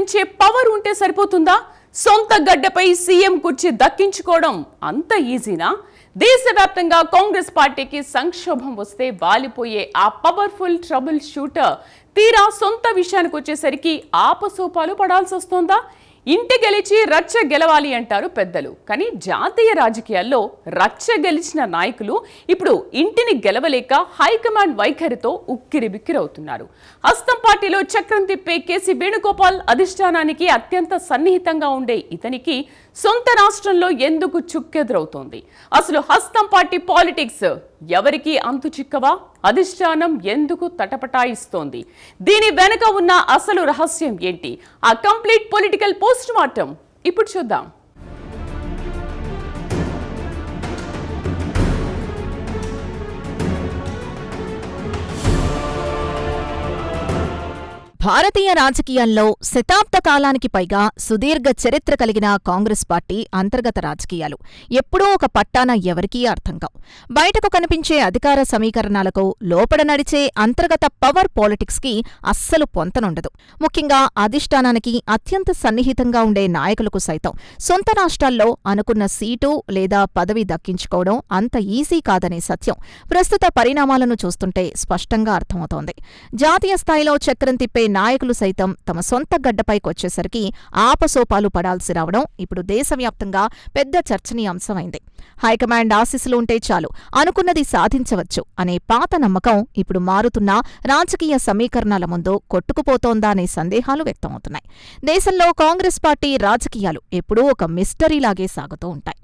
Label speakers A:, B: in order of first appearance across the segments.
A: పెంచే పవర్ ఉంటే సరిపోతుందా? సొంత గడ్డపై సీఎం కుర్చీ దక్కించుకోవడం అంత ఈజీనా? దేశవ్యాప్తంగా కాంగ్రెస్ పార్టీకి సంక్షోభం వస్తే వాలిపోయే ఆ పవర్ఫుల్ ట్రబుల్ షూటర్ తీరా సొంత విషయానికి వచ్చేసరికి ఆపసోపాలు పడాల్సి వస్తోందా? ఇంటి గెలిచి రచ్చ గెలవాలి అంటారు పెద్దలు. కానీ జాతీయ రాజకీయాల్లో రచ్చ గెలిచిన నాయకులు ఇప్పుడు ఇంటిని గెలవలేక హైకమాండ్ వైఖరితో ఉక్కిరిబిక్కిరవుతున్నారు. హస్తం పార్టీలో చక్రం తిప్పే కేసీ వేణుగోపాల్ అధిష్టానానికి అత్యంత సన్నిహితంగా ఉండే ఇతనికి సొంత రాష్ట్రంలో ఎందుకు చుక్కెదురవుతోంది? అసలు హస్తం పార్టీ పాలిటిక్స్ ఎవరికి అంతు చిక్కవా? అధిష్టానం ఎందుకు తటపటాయిస్తోంది? దీని వెనుక ఉన్న అసలు రహస్యం ఏంటి? ఆ కంప్లీట్ పొలిటికల్ పోస్ట్ మార్టం ఇప్పుడు చూద్దాం.
B: భారతీయ రాజకీయాల్లో శతాబ్ద కాలానికి పైగా సుదీర్ఘ చరిత్ర కలిగిన కాంగ్రెస్ పార్టీ అంతర్గత రాజకీయాలు ఎప్పుడూ ఒక పట్టాన ఎవరికీ అర్థం కావు. బయటకు కనిపించే అధికార సమీకరణాలకు లోపల నడిచే అంతర్గత పవర్ పాలిటిక్స్కి అస్సలు పొంతనుండదు. ముఖ్యంగా అధిష్టానానికి అత్యంత సన్నిహితంగా ఉండే నాయకులకు సైతం సొంత రాష్ట్రాల్లో అనుకున్న సీటు లేదా పదవి దక్కించుకోవడం అంత ఈజీ కాదనే సత్యం ప్రస్తుత పరిణామాలను చూస్తుంటే స్పష్టంగా అర్థమవుతోంది. జాతీయ స్థాయిలో చక్రం తిప్పే నాయకులు సైతం తమ సొంత గడ్డపైకొచ్చేసరికి ఆపసోపాలు పడాల్సి రావడం ఇప్పుడు దేశవ్యాప్తంగా పెద్ద చర్చనీయాంశమైంది. హైకమాండ్ ఆశీస్సులు ఉంటే చాలు అనుకున్నది సాధించవచ్చు అనే పాత నమ్మకం ఇప్పుడు మారుతున్న రాజకీయ సమీకరణాల ముందు కొట్టుకుపోతోందా అనే సందేహాలు వ్యక్తమవుతున్నాయి. దేశంలో కాంగ్రెస్ పార్టీ రాజకీయాలు ఎప్పుడూ ఒక మిస్టరీలాగే సాగుతూ ఉంటాయి.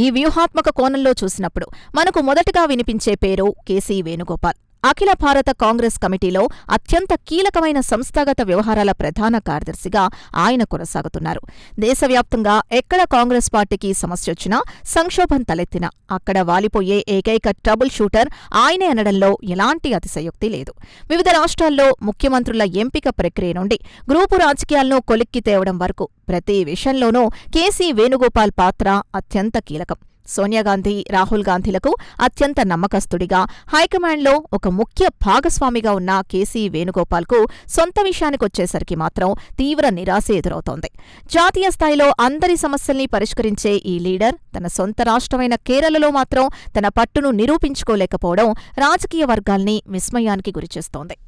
B: ఈ వ్యూహాత్మక కోణంలో చూసినప్పుడు మనకు మొదటగా వినిపించే పేరు కేసీ వేణుగోపాల్. అఖిల భారత కాంగ్రెస్ కమిటీలో అత్యంత కీలకమైన సంస్థాగత వ్యవహారాల ప్రధాన కార్యదర్శిగా ఆయన కొనసాగుతున్నారు. దేశవ్యాప్తంగా ఎక్కడ కాంగ్రెస్ పార్టీకి సమస్యొచ్చినా, సంక్షోభం తలెత్తినా అక్కడ వాలిపోయే ఏకైక ట్రబుల్ షూటర్ ఆయనే అనడంలో ఎలాంటి అతిశయోక్తి లేదు. వివిధ రాష్ట్రాల్లో ముఖ్యమంత్రుల ఎంపిక ప్రక్రియ నుండి గ్రూపు రాజకీయాలను కొలిక్కి తేవడం వరకు ప్రతి విషయంలోనూ కేసీ వేణుగోపాల్ పాత్ర అత్యంత కీలకం. సోనియాగాంధీ, రాహుల్ గాంధీలకు అత్యంత నమ్మకస్తుడిగా, హైకమాండ్లో ఒక ముఖ్య భాగస్వామిగా ఉన్న కేసీ వేణుగోపాల్కు సొంత విషయానికొచ్చేసరికి మాత్రం తీవ్ర నిరాశ ఎదురవుతోంది. జాతీయ స్థాయిలో అందరి సమస్యల్ని పరిష్కరించే ఈ లీడర్ తన సొంత రాష్ట్రమైన కేరళలో మాత్రం తన పట్టును నిరూపించుకోలేకపోవడం రాజకీయ వర్గాల్ని విస్మయానికి గురిచేస్తోంది.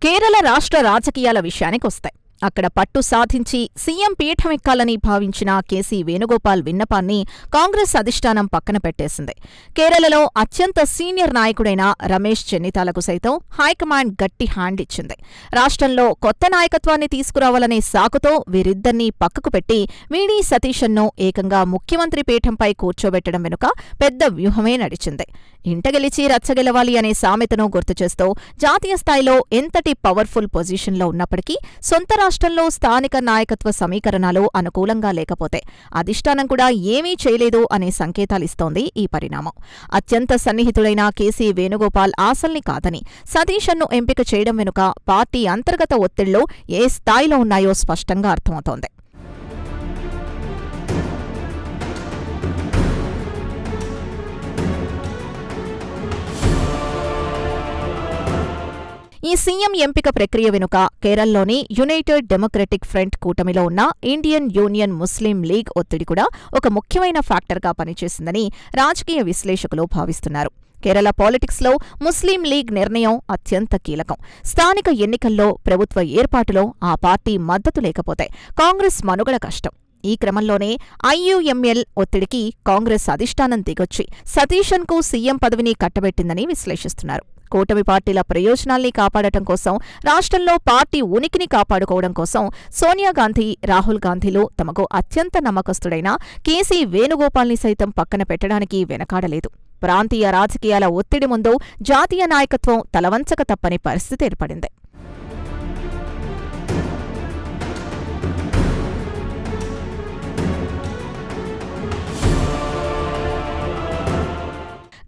B: కేరళ రాష్ట్ర రాజకీయాల విషయానికొస్తాయి. అక్కడ పట్టు సాధించి సీఎం పీఠమెక్కాలని భావించిన కేసీ వేణుగోపాల్ విన్నపాన్ని కాంగ్రెస్ అధిష్టానం పక్కన పెట్టేసింది. కేరళలో అత్యంత సీనియర్ నాయకుడైన రమేష్ చెన్నితాలకు సైతం హైకమాండ్ గట్టి హ్యాండ్ ఇచ్చింది. రాష్ట్రంలో కొత్త నాయకత్వాన్ని తీసుకురావాలనే సాకుతో వీరిద్దర్నీ పక్కకు పెట్టి వీడీ సతీశన్ను ఏకంగా ముఖ్యమంత్రి పీఠంపై కూర్చోబెట్టడం వెనుక పెద్ద వ్యూహమే నడిచింది. ఇంట గెలిచి రచ్చగెలవాలి అనే సామెతను గుర్తుచేస్తూ జాతీయ స్థాయిలో ఎంతటి పవర్ఫుల్ పొజిషన్లో ఉన్నప్పటికీ సొంత రాష్ట్రంలో స్థానిక నాయకత్వ సమీకరణాలు అనుకూలంగా లేకపోతే అధిష్టానం కూడా ఏమీ చేయలేదు అనే సంకేతాలిస్తోంది ఈ పరిణామం. అత్యంత సన్నిహితుడైన కేసీ వేణుగోపాల్ ఆశల్ని కాదని సతీశన్ను ఎంపిక చేయడం వెనుక పార్టీ అంతర్గత ఒత్తిళ్లు ఏ స్థాయిలో ఉన్నాయో స్పష్టంగా అర్థమవుతోంది. ఈ సీఎం ఎంపిక ప్రక్రియ వెనుక కేరళలోని యునైటెడ్ డెమోక్రటిక్ ఫ్రంట్ కూటమిలో ఉన్న ఇండియన్ యూనియన్ ముస్లిం లీగ్ ఒత్తిడి కూడా ఒక ముఖ్యమైన ఫ్యాక్టర్గా పనిచేసిందని రాజకీయ విశ్లేషకులు భావిస్తున్నారు. కేరళ పాలిటిక్స్లో ముస్లిం లీగ్ నిర్ణయం అత్యంత కీలకం. స్థానిక ఎన్నికల్లో ప్రభుత్వ ఏర్పాటులో ఆ పార్టీ మద్దతు లేకపోతే కాంగ్రెస్ మనుగడ కష్టం. ఈ క్రమంలోనే ఐయుఎంఎల్ ఒత్తిడికి కాంగ్రెస్ అధిష్టానం దిగొచ్చి సతీశన్కు సీఎం పదవిని కట్టబెట్టిందని విశ్లేషిస్తున్నారు. కూటమి పార్టీల ప్రయోజనాల్ని కాపాడటం కోసం, రాష్ట్రంలో పార్టీ ఉనికిని కాపాడుకోవడం కోసం సోనియాగాంధీ, రాహుల్ గాంధీలు తమకు అత్యంత నమ్మకస్తుడైన కేసీ వేణుగోపాల్ని సైతం పక్కన పెట్టడానికి వెనకాడలేదు. ప్రాంతీయ రాజకీయాల ఒత్తిడి ముందు జాతీయ నాయకత్వం తలవంచక తప్పని పరిస్థితి ఏర్పడింది.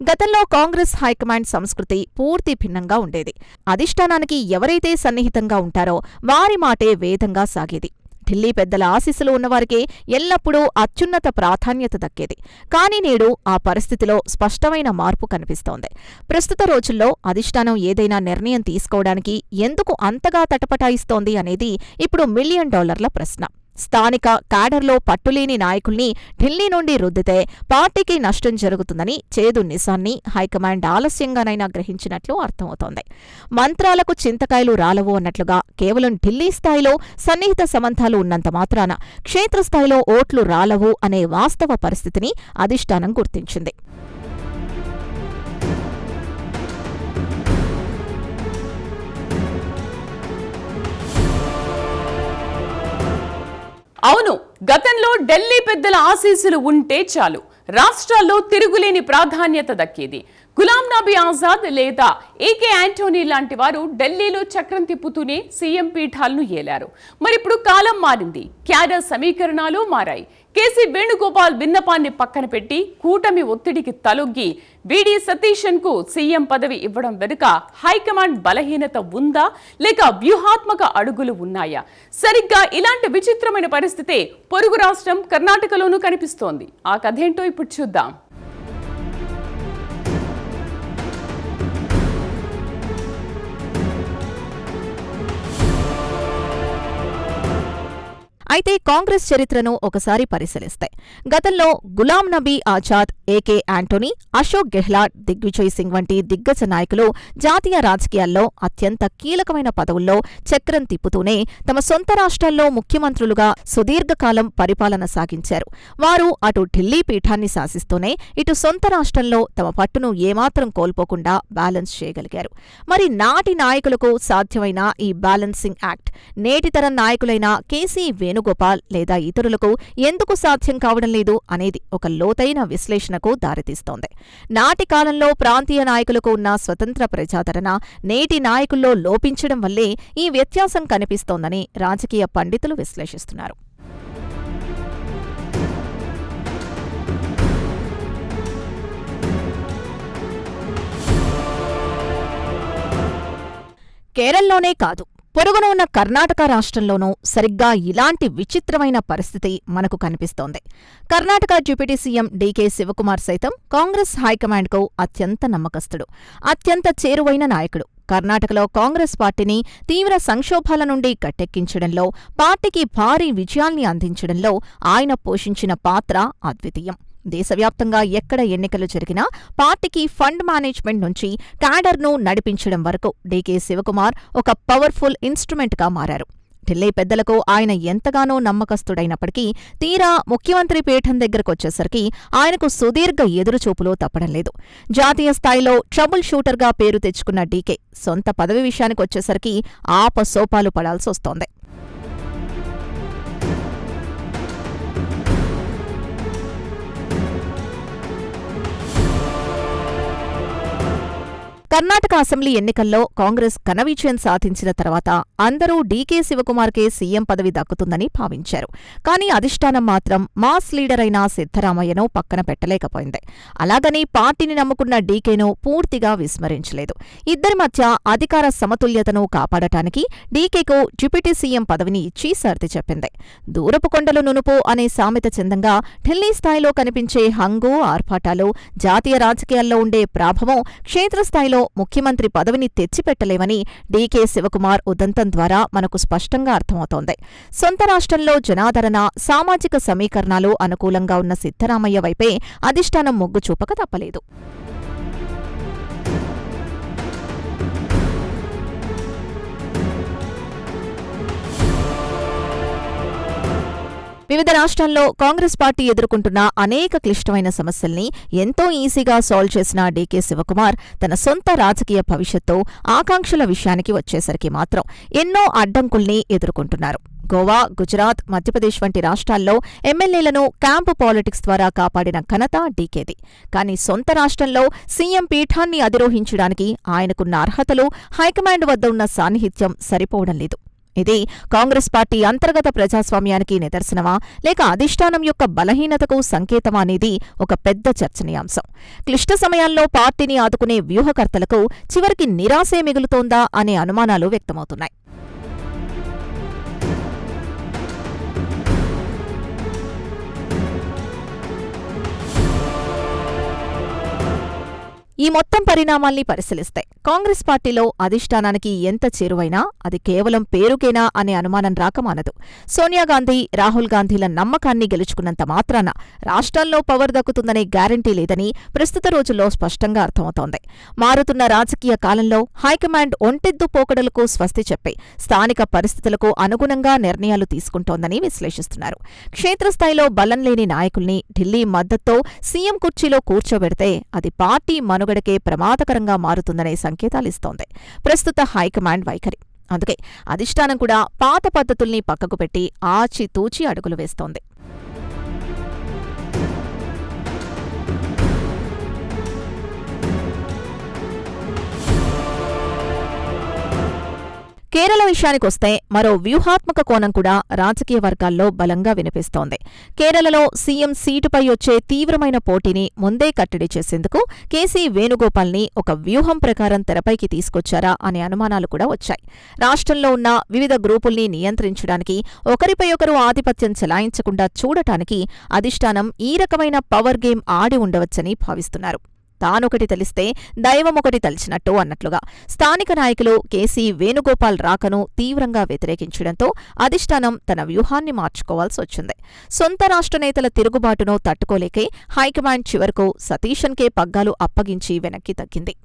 B: గతంలో కాంగ్రెస్ హైకమాండ్ సంస్కృతి పూర్తి భిన్నంగా ఉండేది. అధిష్టానానికి ఎవరైతే సన్నిహితంగా ఉంటారో వారి మాటే వేదంగా సాగేది. ఢిల్లీ పెద్దల ఆశీస్సులు ఉన్నవారికే ఎల్లప్పుడూ అత్యున్నత ప్రాధాన్యత దక్కేది. కానీ నేడు ఆ పరిస్థితిలో స్పష్టమైన మార్పు కనిపిస్తోంది. ప్రస్తుత రోజుల్లో అధిష్టానం ఏదైనా నిర్ణయం తీసుకోవడానికి ఎందుకు అంతగా తటపటాయిస్తోంది అనేది ఇప్పుడు $1,000,000 ప్రశ్న. స్థానిక క్యాడర్లో పట్టులేని నాయకుల్ని ఢిల్లీ నుండి రుద్దితే పార్టీకి నష్టం జరుగుతుందని చేదు నిజాన్ని హైకమాండ్ ఆలస్యంగానైనా గ్రహించినట్లు అర్థమవుతోంది. మంత్రాలకు చింతకాయలు రాలవు అన్నట్లుగా కేవలం ఢిల్లీ స్థాయిలో సన్నిహిత సంబంధాలు ఉన్నంత మాత్రాన క్షేత్రస్థాయిలో ఓట్లు రాలవు అనే వాస్తవ పరిస్థితిని అధిష్టానం గుర్తించింది.
A: అవును, గతంలో ఢిల్లీ పెద్దల ఆశీస్సులు ఉంటే చాలు, రాష్ట్రాల్లో తిరుగులేని ప్రాధాన్యత దక్కేది. గులాం నబీ ఆజాద్ లేదా ఏకే యాంటోనీ లాంటి వారు ఢిల్లీలో చక్రం తిప్పుతూనే సీఎం పీఠాలను ఏలారు. మరిప్పుడు కాలం మారింది, క్యాడర్ సమీకరణాలు మారాయి. కేసీ వేణుగోపాల్ విన్నపాన్ని పక్కన పెట్టి కూటమి ఒత్తిడికి తలొగ్గి వీడి సతీశన్ కు సీఎం పదవి ఇవ్వడం వెనుక హైకమాండ్ బలహీనత ఉందా లేక వ్యూహాత్మక అడుగులు ఉన్నాయా? సరిగ్గా ఇలాంటి విచిత్రమైన పరిస్థితే పొరుగు రాష్ట్రం కర్ణాటకలోనూ కనిపిస్తోంది. ఆ కథేంటో ఇప్పుడు చూద్దాం.
B: అయితే కాంగ్రెస్ చరిత్రను ఒకసారి పరిశీలిస్తే గతంలో గులాం నబీ ఆజాద్, ఏకే యాంటోనీ, అశోక్ గెహ్లాట్, దిగ్విజయ్ సింగ్ వంటి దిగ్గజ నాయకులు జాతీయ రాజకీయాల్లో అత్యంత కీలకమైన పదవుల్లో చక్రం తిప్పుతూనే తమ సొంత రాష్ట్రాల్లో ముఖ్యమంత్రులుగా సుదీర్ఘకాలం పరిపాలన సాగించారు. వారు అటు ఢిల్లీ పీఠాన్ని శాసిస్తూనే ఇటు సొంత రాష్ట్రంలో తమ పట్టును ఏమాత్రం కోల్పోకుండా బ్యాలెన్స్ చేయగలిగారు. మరి నాటి నాయకులకు సాధ్యమైన ఈ బ్యాలెన్సింగ్ యాక్ట్ నేటితరం నాయకులైన కేసీ వేణుగోపాల్ లేదా ఇతరులకు ఎందుకు సాధ్యం కావడం లేదు అనేది ఒక లోతైన విశ్లేషణకు దారితీస్తోంది. నాటి కాలంలో ప్రాంతీయ నాయకులకు ఉన్న స్వతంత్ర ప్రజాదరణ నేటి నాయకుల్లో లోపించడం వల్లే ఈ వ్యత్యాసం కనిపిస్తోందని రాజకీయ పండితులు విశ్లేషిస్తున్నారు. కేరళలోనే కాదు, పొరుగున ఉన్న కర్ణాటక రాష్ట్రంలోనూ సరిగ్గా ఇలాంటి విచిత్రమైన పరిస్థితి మనకు కనిపిస్తోంది. Karnataka deputy CM DK Shivakumar సైతం కాంగ్రెస్ హైకమాండ్కు అత్యంత నమ్మకస్తుడు, అత్యంత చేరువైన నాయకుడు. కర్ణాటకలో కాంగ్రెస్ పార్టీని తీవ్ర సంక్షోభాల నుండి గట్టెక్కించడంలో, పార్టీకి భారీ విజయాల్ని అందించడంలో ఆయన పోషించిన పాత్ర అద్వితీయం. దేశవ్యాప్తంగా ఎక్కడ ఎన్నికలు జరిగినా పార్టీకి ఫండ్ మేనేజ్మెంట్ నుంచి క్యాడర్ను నడిపించడం వరకు డీకే శివకుమార్ ఒక పవర్ఫుల్ ఇన్స్ట్రుమెంట్గా మారారు. ఢిల్లీ పెద్దలకు ఆయన ఎంతగానో నమ్మకస్తుడైనప్పటికీ తీరా ముఖ్యమంత్రి పీఠం దగ్గరకొచ్చేసరికి ఆయనకు సుదీర్ఘ ఎదురుచూపులు తప్పడం లేదు. జాతీయ స్థాయిలో ట్రబుల్ షూటర్గా పేరు తెచ్చుకున్న డీకే సొంత పదవి విషయానికొచ్చేసరికి ఆపసోపాలు పడాల్సొస్తోంది. కర్ణాటక అసెంబ్లీ ఎన్నికల్లో కాంగ్రెస్ ఘన విజయం సాధించిన తర్వాత అందరూ డీకే శివకుమార్కే సీఎం పదవి దక్కుతుందని భావించారు. కానీ అధిష్టానం మాత్రం మాస్ లీడర్ అయిన సిద్ధరామయ్యను పక్కన పెట్టలేకపోయింది. అలాగని పార్టీని నమ్ముకున్న డీకేను పూర్తిగా విస్మరించలేదు. ఇద్దరి మధ్య అధికార సమతుల్యతను కాపాడటానికి డీకేకు డిప్యూటీ సీఎం పదవిని ఇచ్చి సర్ది చెప్పింది. దూరపు కొండలు నునుపు అనే సామెత చందంగా ఢిల్లీ స్థాయిలో కనిపించే హంగు, ఆర్భాటాలు, జాతీయ రాజకీయాల్లో ఉండే ప్రాభవం క్షేత్రస్థాయిలో ముఖ్యమంత్రి పదవిని తెచ్చిపెట్టలేవని డీకే శివకుమార్ ఉదంతం ద్వారా మనకు స్పష్టంగా అర్థమవుతోంది. సొంత రాష్ట్రంలో జనాదరణ, సామాజిక సమీకరణాలు అనుకూలంగా ఉన్న సిద్ధరామయ్య వైపే అధిష్టానం మొగ్గు చూపక తప్పలేదు. వివిధ రాష్ట్రాల్లో కాంగ్రెస్ పార్టీ ఎదుర్కొంటున్న అనేక క్లిష్టమైన సమస్యల్ని ఎంతో ఈజీగా సాల్వ్ చేసిన డీకే శివకుమార్ తన సొంత రాజకీయ భవిష్యత్తు, ఆకాంక్షల విషయానికి వచ్చేసరికి మాత్రం ఎన్నో అడ్డంకుల్ని ఎదుర్కొంటున్నారు. గోవా, గుజరాత్, మధ్యప్రదేశ్ వంటి రాష్ట్రాల్లో ఎమ్మెల్యేలను క్యాంపు పాలిటిక్స్ ద్వారా కాపాడిన ఘనత డీకేది. కానీ సొంత రాష్ట్రంలో సీఎం పీఠాన్ని అధిరోహించడానికి ఆయనకున్న అర్హతలు, హైకమాండ్ వద్ద ఉన్న సాన్నిహిత్యం సరిపోవడం లేదు. ఇది కాంగ్రెస్ పార్టీ అంతర్గత ప్రజాస్వామ్యానికి నిదర్శనమా లేక అధిష్టానం యొక్క బలహీనతకు సంకేతమా అనేది ఒక పెద్ద చర్చనీయాంశం. క్లిష్ట సమయాల్లో పార్టీని ఆదుకునే వ్యూహకర్తలకు చివరికి నిరాశే మిగులుతోందా అనే అనుమానాలు వ్యక్తమవుతున్నాయి. ఈ మొత్తం పరిణామాల్ని పరిశీలిస్తే కాంగ్రెస్ పార్టీలో అధిష్టానానికి ఎంత చేరువైనా అది కేవలం పేరుకేనా అనే అనుమానం రాకమానదు. సోనియాగాంధీ, రాహుల్ గాంధీల నమ్మకాన్ని గెలుచుకున్నంత మాత్రాన రాష్ట్రాల్లో పవర్ దక్కుతుందనే గ్యారంటీ లేదని ప్రస్తుత రోజుల్లో స్పష్టంగా అర్థమవుతోంది. మారుతున్న రాజకీయ కాలంలో హైకమాండ్ ఒంటెద్దు పోకడలకు స్వస్తి చెప్పి స్థానిక పరిస్థితులకు అనుగుణంగా నిర్ణయాలు తీసుకుంటోందని విశ్లేషిస్తున్నారు. క్షేత్రస్థాయిలో బలం లేని నాయకుల్ని ఢిల్లీ మద్దతుతో సీఎం కుర్చీలో కూర్చోబెడితే అది పార్టీ మనుగడకే ప్రమాదకరంగా మారుతుందనే సంకేతాలిస్తోంది ప్రస్తుత హైకమాండ్ వైఖరి. అందుకే అధిష్టానం కూడా పాత పద్ధతుల్ని పక్కకు పెట్టి ఆచితూచి అడుగులు వేస్తోంది. కేరళ విషయానికొస్తే మరో వ్యూహాత్మక కోణం కూడా రాజకీయ వర్గాల్లో బలంగా వినిపిస్తోంది. కేరళలో సీఎం సీటుపై వచ్చే తీవ్రమైన పోటీని ముందే కట్టడి చేసేందుకు కేసీ వేణుగోపాల్ని ఒక వ్యూహం ప్రకారం తెరపైకి తీసుకొచ్చారా అనే అనుమానాలు కూడా వచ్చాయి. రాష్ట్రంలో ఉన్న వివిధ గ్రూపుల్ని నియంత్రించడానికి, ఒకరిపై ఒకరు ఆధిపత్యం చెలాయించకుండా చూడటానికి అధిష్టానం ఈ రకమైన పవర్ గేమ్ ఆడి ఉండవచ్చని భావిస్తున్నారు. తానొకటి తెలిస్తే దైవమొకటి తలిచినట్టు అన్నట్లుగా స్థానిక నాయకులు కేసీ వేణుగోపాల్ రాకను తీవ్రంగా వ్యతిరేకించడంతో అధిష్టానం తన వ్యూహాన్ని మార్చుకోవాల్సొచ్చింది. సొంత రాష్ట్ర నేతల తిరుగుబాటును తట్టుకోలేకే హైకమాండ్ చివరకు సతీశన్కే పగ్గాలు అప్పగించి వెనక్కి తగ్గింది.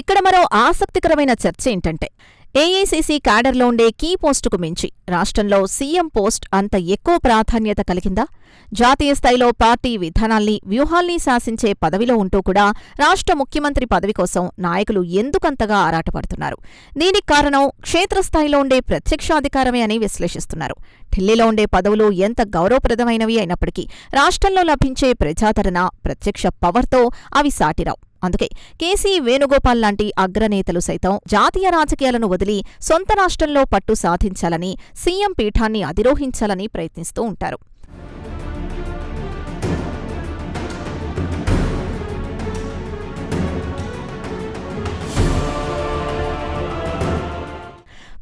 B: ఇక్కడ మరో ఆసక్తికరమైన చర్చ ఏంటంటే ఏఐసీసీ క్యాడర్లో ఉండే కీ పోస్టుకు మించి రాష్ట్రంలో సీఎం పోస్ట్ అంత ఎక్కువ ప్రాధాన్యత కలిగిందా? జాతీయ స్థాయిలో పార్టీ విధానాల్ని, వ్యూహాల్ని శాసించే పదవిలో ఉంటూ కూడా రాష్ట్ర ముఖ్యమంత్రి పదవి కోసం నాయకులు ఎందుకంతగా ఆరాటపడుతున్నారు? దీనికి కారణం క్షేత్రస్థాయిలో ఉండే ప్రత్యక్షాధికారమే అని విశ్లేషిస్తున్నారు. ఢిల్లీలో ఉండే పదవులు ఎంత గౌరవప్రదమైనవి అయినప్పటికీ రాష్ట్రంలో లభించే ప్రజాదరణ, ప్రత్యక్ష పవర్తో అవి సాటిరావు. అందుకే కేసీ వేణుగోపాల్ లాంటి అగ్రనేతలు సైతం జాతీయ రాజకీయాలను వదిలి సొంత రాష్ట్రంలో పట్టు సాధించాలని, సీఎం పీఠాన్ని అధిరోహించాలని ప్రయత్నిస్తూ ఉంటారు.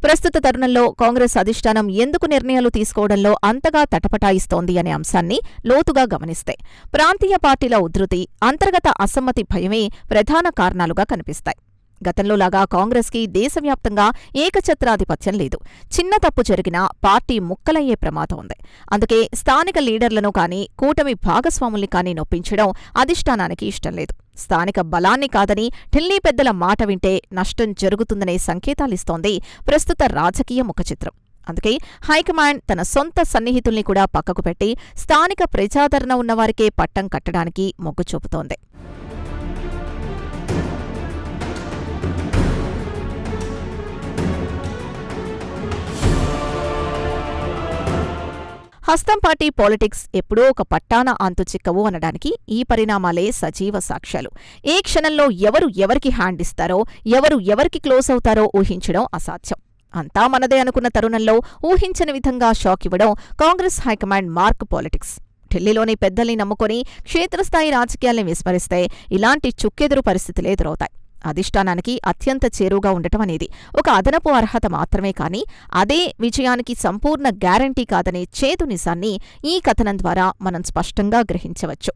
B: ప్రస్తుత తరుణంలో కాంగ్రెస్ అధిష్టానం ఎందుకు నిర్ణయాలు తీసుకోవడంలో అంతగా తటపటాయిస్తోంది అనే అంశాన్ని లోతుగా గమనిస్తే ప్రాంతీయ పార్టీల ఉధృతి, అంతర్గత అసమ్మతి భయమే ప్రధాన కారణాలుగా కనిపిస్తాయి. గతంలోలాగా కాంగ్రెస్కి దేశవ్యాప్తంగా ఏకఛత్రాధిపత్యం లేదు. చిన్న తప్పు జరిగినా పార్టీ ముక్కలయ్యే ప్రమాదం ఉంది. అందుకే స్థానిక లీడర్లను కానీ, కూటమి భాగస్వాముల్ని కానీ నొప్పించడం అధిష్టానానికి ఇష్టం లేదు. స్థానిక బలాన్ని కాదని ఢిల్లీ పెద్దల మాట వింటే నష్టం జరుగుతుందనే సంకేతాలిస్తోంది ప్రస్తుత రాజకీయ ముఖచిత్రం. అందుకే హైకమాండ్ తన సొంత సన్నిహితుల్ని కూడా పక్కకు పెట్టి స్థానిక ప్రజాదరణ ఉన్నవారికే పట్టం కట్టడానికి మొగ్గు చూపుతోంది. హస్తం పార్టీ పాలిటిక్స్ ఎప్పుడో ఒక పట్టాన అంతుచిక్కవు అనడానికి ఈ పరిణామాలే సజీవ సాక్ష్యాలు. ఏ క్షణంలో ఎవరు ఎవరికి హ్యాండ్ ఇస్తారో, ఎవరు ఎవరికి క్లోజ్ అవుతారో ఊహించడం అసాధ్యం. అంతా మనదే అనుకున్న తరుణంలో ఊహించని విధంగా షాక్ ఇవ్వడం కాంగ్రెస్ హైకమాండ్ మార్క్ పాలిటిక్స్. ఢిల్లీలోని పెద్దల్ని నమ్ముకొని క్షేత్రస్థాయి రాజకీయాల్ని విస్మరిస్తే ఇలాంటి చుక్కెదురు పరిస్థితులే ఎదురవుతాయి. అధిష్టానానికి అత్యంత చేరువుగా ఉండటం అనేది ఒక అదనపు అర్హత మాత్రమే కానీ అదే విజయానికి సంపూర్ణ గ్యారంటీ కాదనే చేదు నిజాన్ని ఈ కథనం ద్వారా మనం స్పష్టంగా గ్రహించవచ్చు.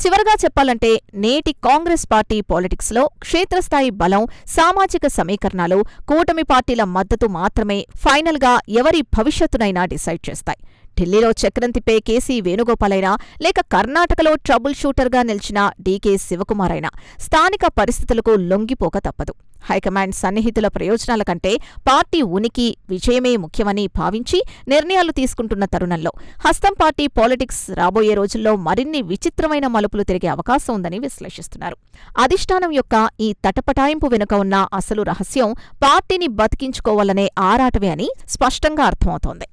B: చివరగా చెప్పాలంటే నేటి కాంగ్రెస్ పార్టీ పాలిటిక్స్లో క్షేత్రస్థాయి బలం, సామాజిక సమీకరణాలు, కూటమి పార్టీల మద్దతు మాత్రమే ఫైనల్గా ఎవరి భవిష్యత్తునైనా డిసైడ్ చేస్తాయి. ఢిల్లీలో చక్రం తిప్పే కేసీ వేణుగోపాల్ అయినా లేక కర్ణాటకలో ట్రబుల్ షూటర్గా నిలిచిన డీకే శివకుమార్ అయినా స్థానిక పరిస్థితులకు లొంగిపోక తప్పదు. హైకమాండ్ సన్నిహితుల ప్రయోజనాల కంటే పార్టీ ఉనికి, విజయమే ముఖ్యమని భావించి నిర్ణయాలు తీసుకుంటున్న తరుణంలో హస్తం పార్టీ పాలిటిక్స్ రాబోయే రోజుల్లో మరిన్ని విచిత్రమైన మలుపులు తిరిగే అవకాశం ఉందని విశ్లేషిస్తున్నారు. అధిష్టానం యొక్క ఈ తటపటాయింపు వెనుక ఉన్న అసలు రహస్యం పార్టీని బతికించుకోవాలనే ఆరాటమే అని స్పష్టంగా అర్థమవుతోంది.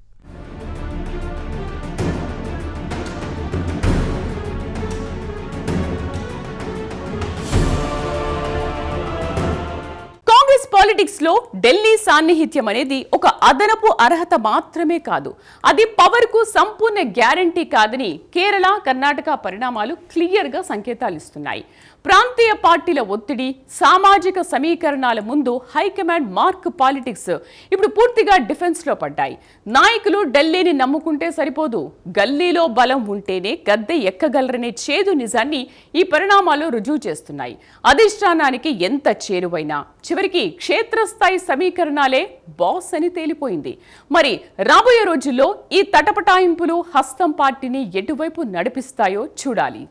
A: పాలిటిక్స్ లో ఢిల్లీ సాన్నిహిత్యం అనేది ఒక అదనపు అర్హత మాత్రమే కాదు, అది పవర్ కు సంపూర్ణ గ్యారంటీ కాదని కేరళ, కర్ణాటక పరిణామాలు క్లియర్ గా సంకేతాలు ఇస్తున్నాయి. ప్రాంతీయ పార్టీల ఒత్తిడి, సామాజిక సమీకరణాల ముందు హైకమాండ్ మార్క్ పాలిటిక్స్ ఇప్పుడు పూర్తిగా డిఫెన్స్ లో పడ్డాయి. నాయకులు ఢిల్లీని నమ్ముకుంటే సరిపోదు, గల్లీలో బలం ఉంటేనే గద్దె ఎక్కగలరనే చేదు నిజాన్ని ఈ పరిణామాలు రుజువు చేస్తున్నాయి. అధిష్టానానికి ఎంత చేరువైనా చివరికి క్షేత్రస్థాయి సమీకరణాలే బాస్ అని తేలిపోయింది. మరి రాబోయే రోజుల్లో ఈ తటపటాయింపులు హస్తం పార్టీని ఎటువైపు నడిపిస్తాయో చూడాలి.